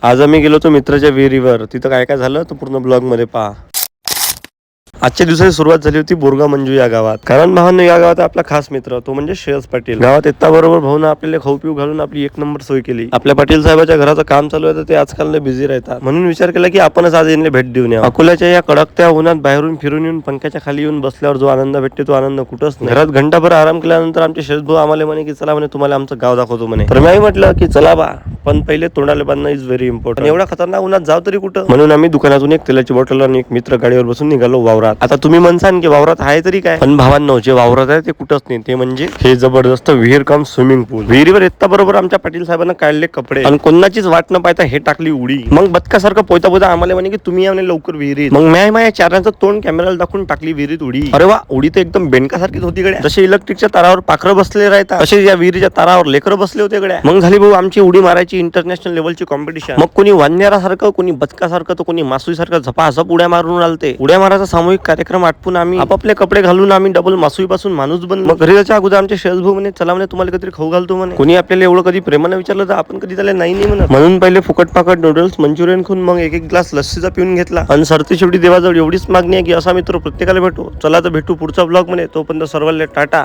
आज आम्ही गेलो होतो मित्राच्या विहिरीवर. तिथं काय काय झालं तो पूर्ण ब्लॉग मध्ये पहा. आजच्या दिवसाची सुरुवात झाली होती बोरगा मंजू या गावात. कारण भावांनो, या गावात आपला खास मित्र तो म्हणजे श्रेयस पाटील. गावात येता बरोबर भाऊन आपल्याला खाऊ पिऊ घालून आपली एक नंबर सोय केली. आपल्या पाटील साहेबाच्या घराचं काम चालू आहे तर ते आजकाल बिझी राहतात, म्हणून विचार केला की आपणच आज यांना भेट देऊन यावं. अकोल्याच्या या कडकत्या उन्हात बाहेरून फिरून येऊन पंख्याच्या खाली येऊन बसल्यावर जो आनंद भेटते तो आनंद कुठंच नाही. घरात घंटाभर आराम केल्यानंतर आमचे श्रेयस भाऊ आम्हाला म्हणे की चला म्हणे तुम्हाला आमचं गाव दाखवतो म्हणे. तर मी म्हटलं की चला बा, पण पहिले तोंडाला बांधणं इज व्हेरी इम्पॉर्टंट. एवढा खतरनाक उन्हात जाव तरी कुठं, म्हणून आम्ही दुकानातून एक तेलाची बॉटल आणि एक मित्र गाडीवर बसून निघालो वावरात. आता तुम्ही म्हणसान की वावरात आहे तरी काय, पण भावांनो जे वावरात आहे ते कुठंच नाही. ते म्हणजे हे जबरदस्त विहीर कम स्विमिंग पूल. विहिरीवर येता बरोबर आमच्या पाटील साहेबांना काढले कपडे आणि कोणाचीच वाट न पाहता हे टाकली उडी. मग बदकासारखं पोहता पोहता आम्हाला म्हणे की तुम्ही या म्हणे लवकर विहिरीत. मग मी माझ्या चारांचं तोंड कॅमेराला दाखवून टाकली विहिरीत उडी. अरे वा, उडी तर एकदम बेंडकासारखीच होती गड्या. जसे इलेक्ट्रिकच्या तारावर पाखरं बसले राहतात तसे या विहिरीच्या तारावर लेकरं बसले होते गड्या. मग झाली भाऊ आमची उडी मारायची इंटरनॅशनल लेवलची कॉम्पिटिशन. मग कोणी वानरासारखं, कोणी बदकासारखं, तर कोणी मासुईसारखं झपाझप उड्या मारून आलते. उड्या मारायचा सामूहिक कार्यक्रम आटपून आम्ही आपापले कपडे घालून आम्ही डबल मासुई पासून माणूस बनलो. मग घरी जायच्या अगोदर आमचे श्रेयस भाऊ म्हणे चला म्हणे तुम्हाला कधी खाऊ घालतो म्हणे. कोणी आपल्याला एवढं कधी प्रेमानं विचारलं तर आपण कधी त्याला नाही म्हणत. म्हणून पहिले फुकट पाकट नूडल्स मंचुरियन खाऊन मग एक एक ग्लास लस्सीचा पिऊन घेतला. आणि सरती शेवटी देवाजवळ एवढीच मागणी आहे की असा मित्र प्रत्येकाला भेटू. चला तर भेटू पुढचा ब्लॉग मध्ये. तोपर्यंत सर्वांना टाटा.